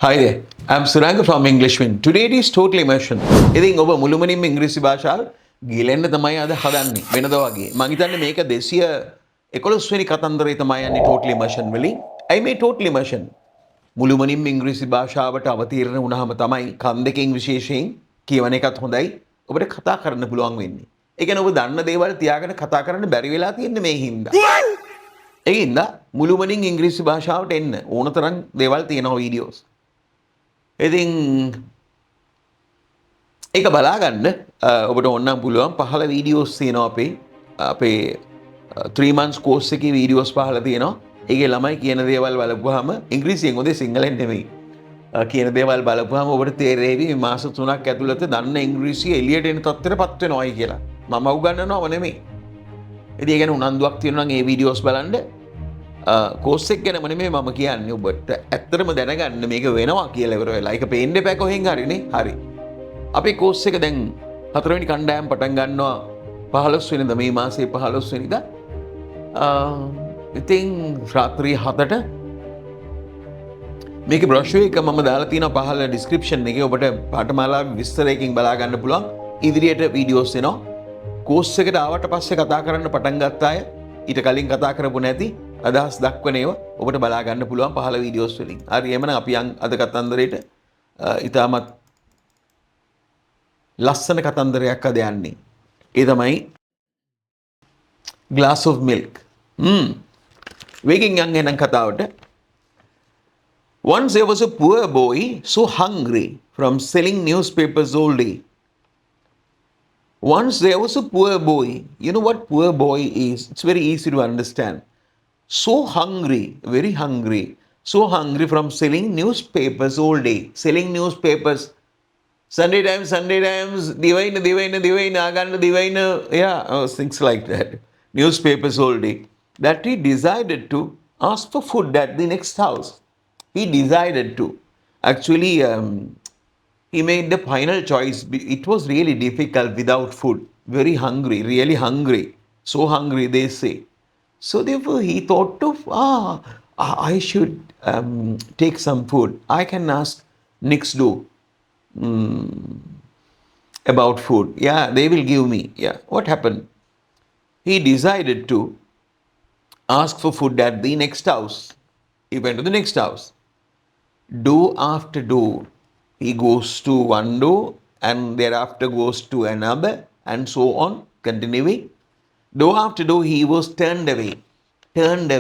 Hi there, I'm Suranga from EnglishWind. Today it is total immersion. ඉතින් ඔබ මුළුමනින්ම ඉංග්‍රීසි භාෂාව ගිලෙන්න තමයි අද හදන්නේ වෙනදා වගේ. මම හිතන්නේ මේක 211 වෙනි කතන්දරේ තමයි යන්නේ total immersion වලින්. ඇයි මේ total immersion? මුළුමනින්ම ඉංග්‍රීසි භාෂාවට අවතීර්ණ වුණාම තමයි කන් දෙකෙන් විශේෂයෙන් කියවන එකත් හොඳයි. ඔබට කතා කරන්න පුළුවන් වෙන්නේ. ඒ කියන්නේ ඔබ දන්න දේවල් තියාගෙන කතා කරන්න බැරි වෙලා තියෙන්නේ මේ හින්දා. ඒ හින්දා මුළුමනින් ඉංග්‍රීසි භාෂාවට එන්න ඕනතරම් දේවල් තියෙනවා වීඩියෝස්. ඉතින් ඒක බලාගන්න ඔබට ඕනනම් පුළුවන් 15 වීඩියෝස් තියෙනවා අපේ 3 months course එකේ වීඩියෝස් 15 තියෙනවා. ඒකේ ළමයි කියන දේවල් බලපුවාම ඉංග්‍රීසියෙන් හොඳේ සිංහලෙන් නෙමෙයි. කියන දේවල් බලපුවාම ඔබට තේරෙවි මේ මාස 3ක් ඇතුළත දන්න ඉංග්‍රීසිය එළියට එන තත්ත්වයටපත් වෙනවායි කියලා. මම උගන්වනව නෙමෙයි. ඉතින් ඒ කියන්නේ උනන්දුවක් තියෙනවා නම් ඒ වීඩියෝස් බලන්න. කෝස් එක ගැනම නෙමෙයි මම කියන්නේ ඔබට ඇත්තටම දැනගන්න මේක වෙනවා කියලා ඉවර වෙලා. ඒක පේන්න එපා කොහෙන් හරිනේ. හරි. අපේ කෝස් එක දැන් 4 වෙනි කණ්ඩායම පටන් ගන්නවා 15 වෙනිදා මේ මාසේ 15 වෙනිදා. ඉතින් රාත්‍රී 7ට මේකේ බ්‍රොෂර් එක මම දාලා තියෙනවා පහළ ඩිස්ක්‍රිප්ෂන් එකේ. ඔබට පාඨමාලාවේ විස්තරයකින් බලා ගන්න පුළුවන්. ඉදිරියට වීඩියෝස් එනවා. කෝස් එකට ආවට පස්සේ කතා කරන්න පටන් ගත්ත අය ඊට කලින් කතා කරපු නැති අදහස් දක්වන ඒවා ඔබට බලා ගන්න පුළුවන් පහළ වීඩියෝස් වලින්. හරි එහෙනම් අපි අද කතන්දරේට ඉතාමත් ලස්සන කතන්දරයක් අද යන්නේ. ඒ තමයි glass of milk. වේගෙන් යන්න එනම් කතාවට. Once there was a poor boy so hungry from selling newspapers all day. Once there was a poor boy. You know what poor boy is? It's very easy to understand. So hungry, very hungry, so hungry from selling newspapers all day. Selling newspapers. Sunday Times, Divine, Aganda, Divine, things like that. Newspapers all day. That he decided to ask for food at the next house. He decided to. Actually, he made the final choice. It was really difficult without food. Very hungry, really hungry. So hungry, they say. So therefore he thought of, I should take some food. I can ask next door about food. Yeah, they will give me. Yeah, what happened? He decided to ask for food at the next house. He went to the next house. Door after door. He goes to one door and thereafter goes to another and so on, continuing. Door after door he was turned away, turning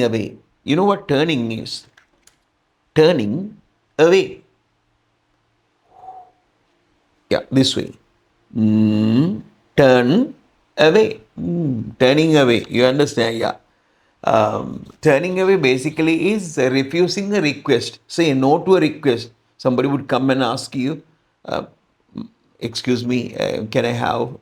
away. You know what turning is? Turning away. Yeah, this way. Turn away. Turning away. You understand? Yeah. Turning away basically is refusing a request. Say no to a request. Somebody would come and ask you, excuse me, can I have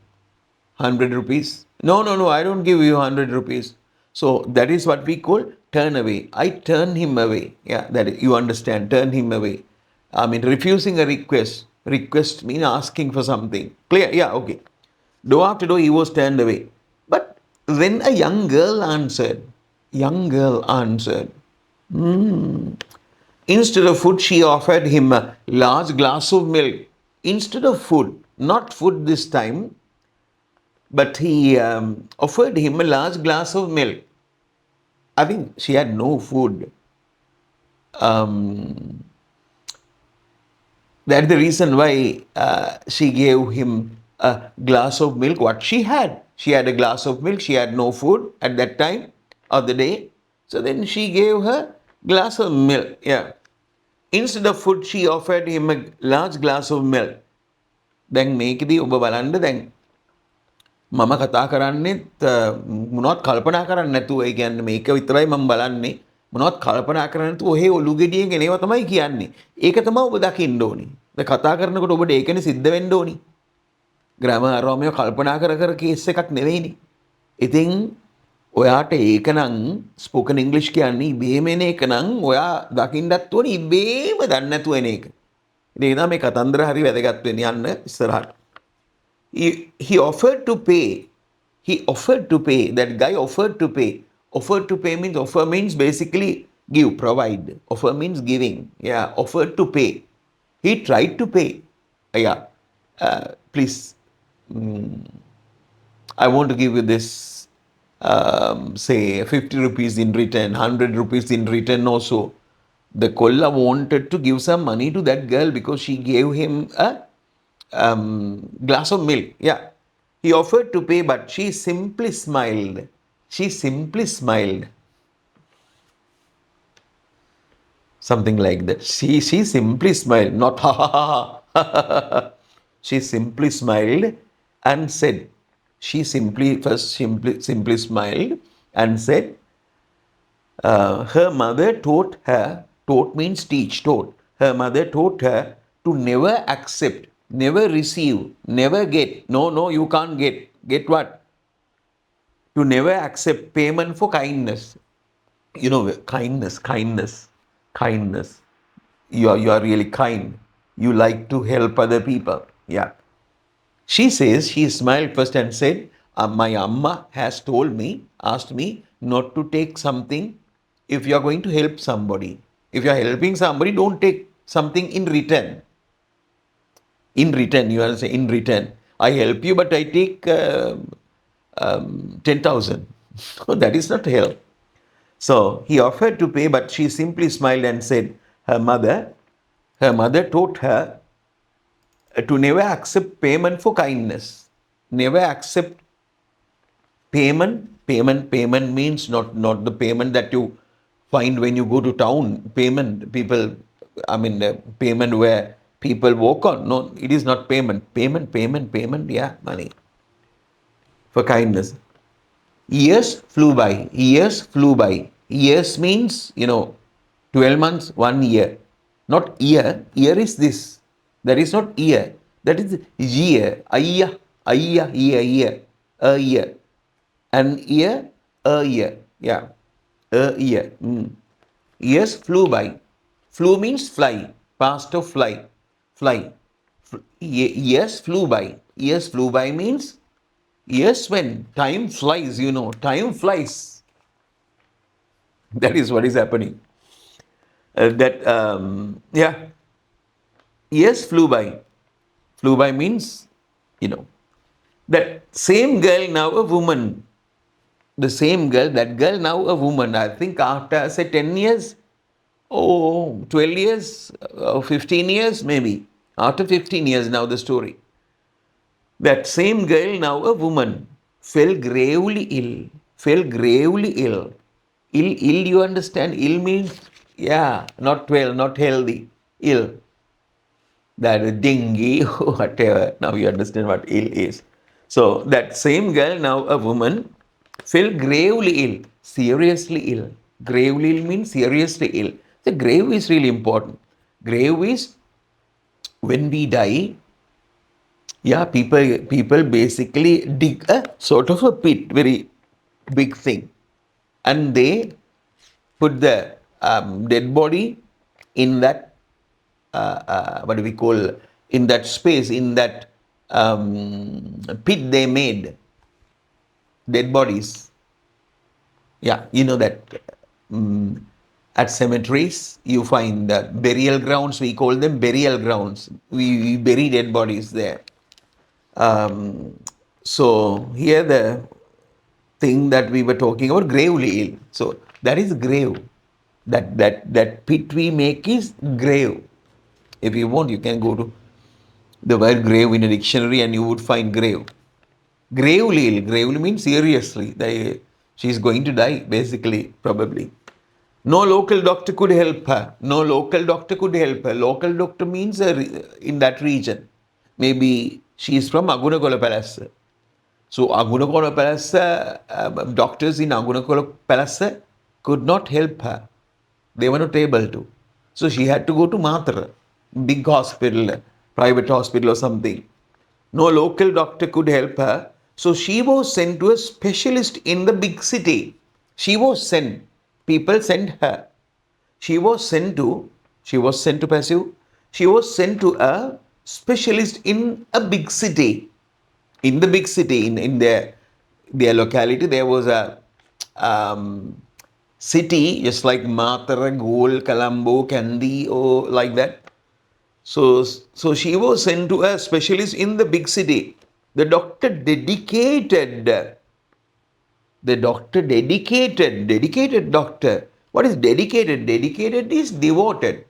100 rupees? No, I don't give you 100 rupees. So that is what we call turn away. I turn him away. Yeah, that is, you understand, turn him away. I mean, refusing a request. Request means asking for something. Clear? Yeah, okay. Door after door he was turned away. But when a young girl answered, instead of food, she offered him a large glass of milk. Instead of food, not food this time, but he offered him a large glass of milk. I think she had no food. That's the reason why she gave him a glass of milk. What she had a glass of milk. She had no food at that time of the day. So then she gave her glass of milk. Yeah. Instead of food, she offered him a large glass of milk. දැන් මේකදී ඔබ බලන්න දැන් මම කතා කරන්නේත් මොනවත් කල්පනා කරන්නේ නැතුව ඒ කියන්නේ මේක විතරයි මම බලන්නේ මොනවත් කල්පනා කරන්නේ නැතුව ඔහේ ඔලු ගෙඩියෙන් එනේවා තමයි කියන්නේ. ඒක තමයි ඔබ දකින්න ඕනි. දැන් කතා කරනකොට ඔබට ඒකනේ සිද්ධ වෙන්න ඕනි. ග්‍රැමර් අරවම කල්පනා කර කේස් එකක් නෙවෙයිනේ. ඉතින් ඔයාට ඒක නම් ස්පෝකන් ඉංග්ලිෂ් කියන්නේ ඉබේම එන එක නම් ඔයා දකින්නත් ඕනි ඉබේම දන්නේ නැතුව එන එක. ඉතින් ඒක තමයි මේ කතන්දර හරි වැදගත් වෙන්නේ යන්න ඉස්සරහට. He offered to pay. That guy offered to pay. Offered to pay means, offer means basically Give, provide. Offer means giving. Yeah, offered to pay. He tried to pay. Yeah, please, I want to give you this, say 50 rupees in return, 100 rupees in return also. The Kolla wanted to give some money to that girl because she gave him a glass of milk. Yeah. He offered to pay, but she simply smiled. She simply smiled. Something like that. She simply smiled, not ha ha ha ha. She simply smiled and said, she simply smiled and said, her mother taught means teach, taught. Her mother taught her to never accept, never receive, never get. No, no, you can't get. Get what? To never accept payment for kindness. You know, kindness. You are really kind. You like to help other people. Yeah. She says, she smiled first and said, my amma has told me, asked me not to take something if you are going to help somebody. If you are helping somebody, don't take something in return. In return, you are saying, in return, I help you, but I take 10,000. That is not help. So he offered to pay, but she simply smiled and said, her mother taught her to never accept payment for kindness. Never accept payment means not the payment that you find when you go to town. Payment where people walk on. No, it is not payment. Yeah, money for kindness. Years flew by. Years means, 12 months, 1 year. Not year. Year is this. That is not year. That is year. Ayya, year. A year. An year, a year. Yeah. A year. Years flew by. Flew means fly. Past of fly. Fly. Years flew by. Years flew by means yes, when time flies, time flies. That is what is happening. Yeah, years flew by. Flew by means, you know, that same girl now a woman. The same girl, that girl now a woman. I think after, say, 10 years, 12 years, 15 years, maybe. After 15 years now, the story. That same girl, now a woman, fell gravely ill. Fell gravely ill. Ill, you understand? Ill means, yeah, not well, not healthy. Ill. That is dingy, whatever. Now you understand what ill is. So that same girl, now a woman, fell gravely ill. Seriously ill. Gravely ill means seriously ill. The grave is really important. Grave is when we die. Yeah, people basically dig a sort of a pit, very big thing, and they put the dead body in that what do we call, in that space, in that pit they made dead bodies. Yeah, you know that at cemeteries you find the burial grounds. We call them burial grounds. We bury dead bodies there. So here the thing that we were talking about, gravely ill. So that is grave. That pit we make is grave. If you want, you can go to the word grave in a dictionary and you would find grave. Gravely ill. Gravely means seriously. She is going to die, basically, probably. No local doctor could help her. No local doctor could help her. Local doctor means in that region. Maybe she is from Agunagola Palace. So Agunagola Palace, doctors in Agunagola Palace could not help her. They were not able to. So she had to go to Matra, big hospital, private hospital or something. No local doctor could help her. So she was sent to a specialist in the big city. She was sent. People sent her. She was sent to passive. She was sent to a specialist in a big city. In the big city, in their locality, there was a city, just like Matara, Gol, Colombo, Kandy, or like that. So she was sent to a specialist in the big city. The doctor dedicated. Dedicated doctor. What is dedicated? Dedicated is devoted.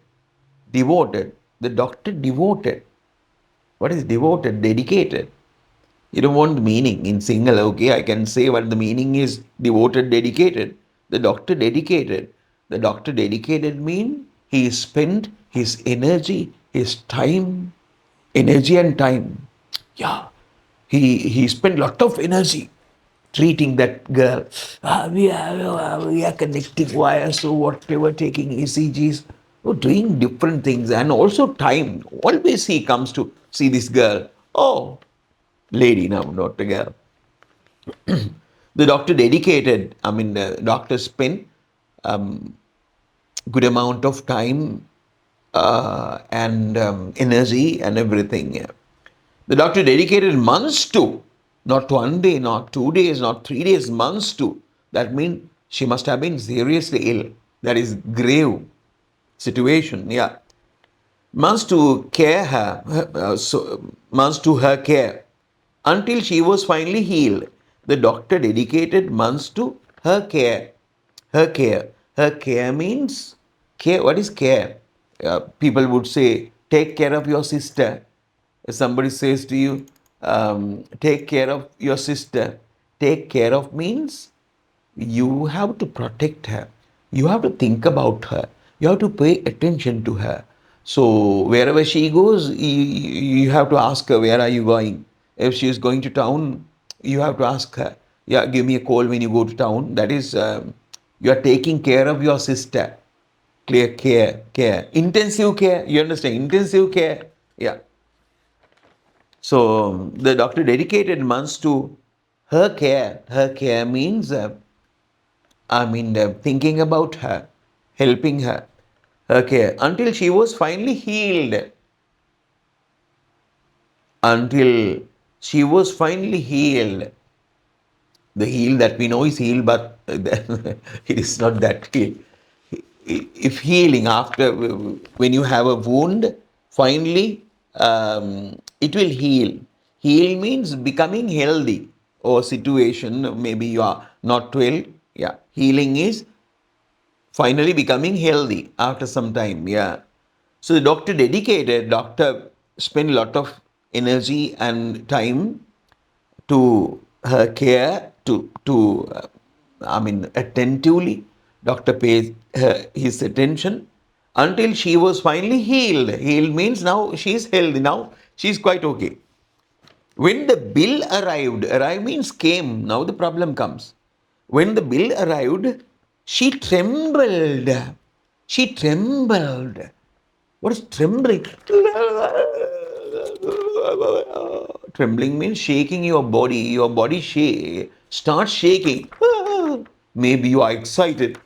Devoted. The doctor devoted. What is devoted? Dedicated. You don't want the meaning in single, okay? I can say what the meaning is devoted, dedicated. The doctor dedicated. The doctor dedicated mean he spent his energy, his time, energy and time. Yeah. He spent lot of energy treating that girl. We are connecting wires, so whatever, taking ECGs, doing different things, and also time. Always he comes to see this girl. Oh, lady now, not a girl. The doctor dedicated, the doctor spent good amount of time and energy and everything. Yeah. The doctor dedicated months to, not 1 day, not 2 days, not 3 days, months to. That means she must have been seriously ill. That is grave situation. Yeah. Months to care her, months to her care, until she was finally healed. The doctor dedicated months to her care. Her care. Her care means care. What is care? People would say, take care of your sister. If somebody says to you, take care of your sister, take care of means you have to protect her. You have to think about her. You have to pay attention to her. So wherever she goes, you have to ask her, where are you going? If she is going to town, you have to ask her, yeah, give me a call when you go to town. That is, you are taking care of your sister. Clear care. Intensive care. You understand? Intensive care. Yeah. So the doctor dedicated months to her care. Her care means, thinking about her, helping her, her care, until she was finally healed. Until she was finally healed. The heal that we know is healed, but it is not that heal. If healing after, when you have a wound, finally it will heal. Heal means becoming healthy or situation. Maybe you are not well. Yeah, healing is finally becoming healthy after some time. Yeah. So the doctor spent a lot of energy and time to her care, attentively. Doctor pays her his attention until she was finally healed. Healed means now she is healthy. Now she is quite okay. When the bill arrive means came. Now the problem comes. When the bill arrived, she trembled. She trembled. What is trembling? Trembling means shaking your body. Your body starts shaking. Maybe you are excited.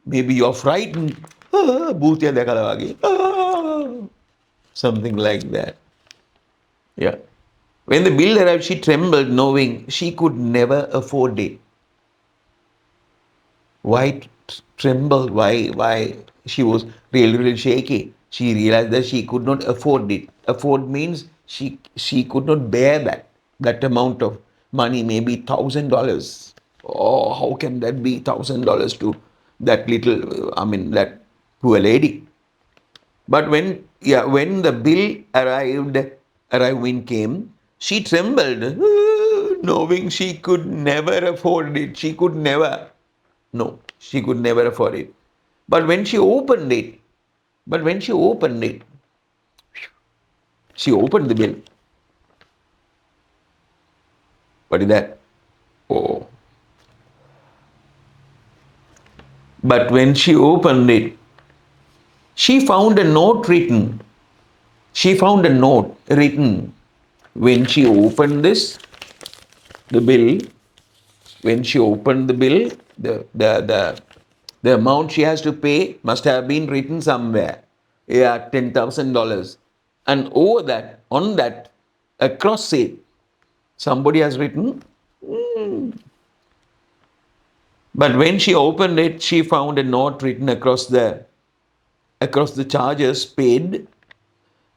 Maybe you are frightened. Bhutiya dekha lage. Something like that. Yeah. When the bill arrived, she trembled, knowing she could never afford it. Why tremble? Why she was really shaky? She realized that she could not afford it. Afford means she could not bear that amount of money, maybe $1,000. Oh, how can that be $1,000 to that little? That poor lady. But when the bill arriving came, she trembled, knowing she could never afford it. She could never. No, she could never afford it. But when she opened it, she opened the bill. What is that? Oh. But when she opened it, she found a note written. She found a note written. When she opened the bill, when she opened the bill, the amount she has to pay must have been written somewhere. Yeah, $10,000. And over that, on that, across it, somebody has written, But when she opened it, she found a note written across the charges paid,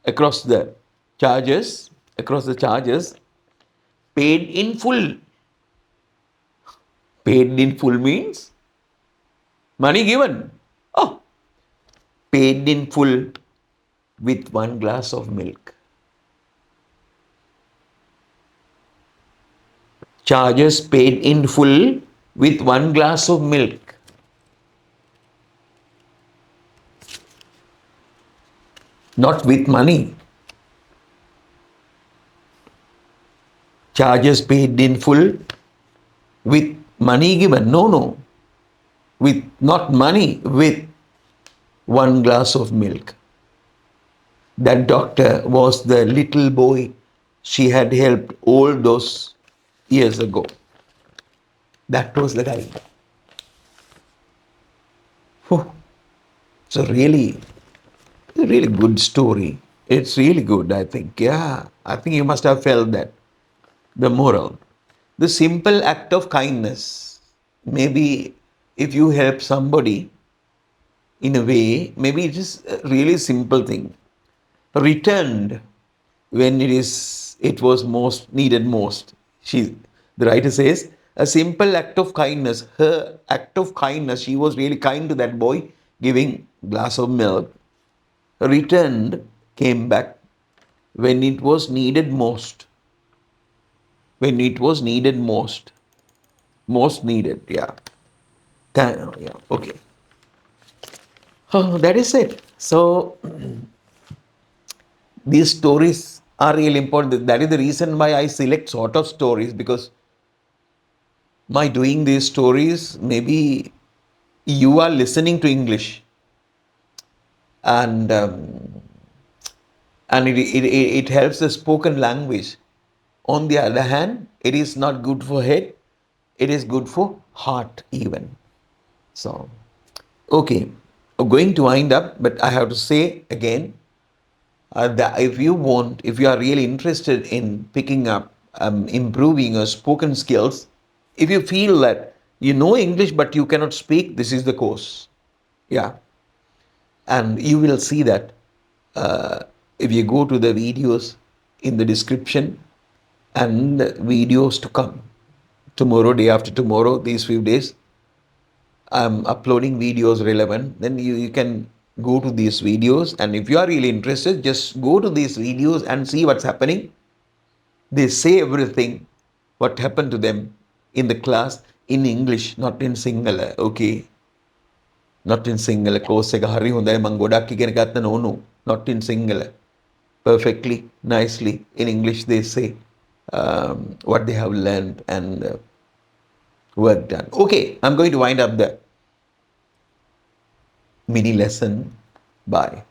across the across the charges paid in full. Paid in full means money given. Oh, paid in full with one glass of milk. Charges paid in full with one glass of milk. Not with money. Charges paid in full with money given. No, no. With not money, with one glass of milk. That doctor was the little boy she had helped all those years ago. That was the guy. Whew. So really good story. It's really good, I think. Yeah, I think you must have felt that. The moral. The simple act of kindness. Maybe if you help somebody in a way, maybe it is a really simple thing. Returned when it was most needed most. The writer says, a simple act of kindness, her act of kindness, she was really kind to that boy, giving glass of milk, returned, came back when it was needed most. When it was needed most. Most needed, yeah. Yeah, okay. Oh, that is it. So, these stories are really important. That is the reason why I select sort of stories, because by doing these stories, maybe you are listening to English, and it helps the spoken language. On the other hand, it is not good for head, it is good for heart even. So, okay, I'm going to wind up, but I have to say again, that if you are really interested in picking up, improving your spoken skills, if you feel that you know English but you cannot speak, this is the course. Yeah. And you will see that if you go to the videos in the description and videos to come, tomorrow, day after tomorrow, these few days, I'm uploading videos relevant. Then you can go to these videos, and if you are really interested, just go to these videos and see what's happening. They say everything what happened to them in the class in English, not in Sinhala. Okay, not in Sinhala. Course එක හරි හොඳයි මම ගොඩක් ඉගෙන ගත්ත no, not in Sinhala. Perfectly, nicely in English they say what they have learned and work done. Okay, I'm going to wind up the mini lesson. Bye.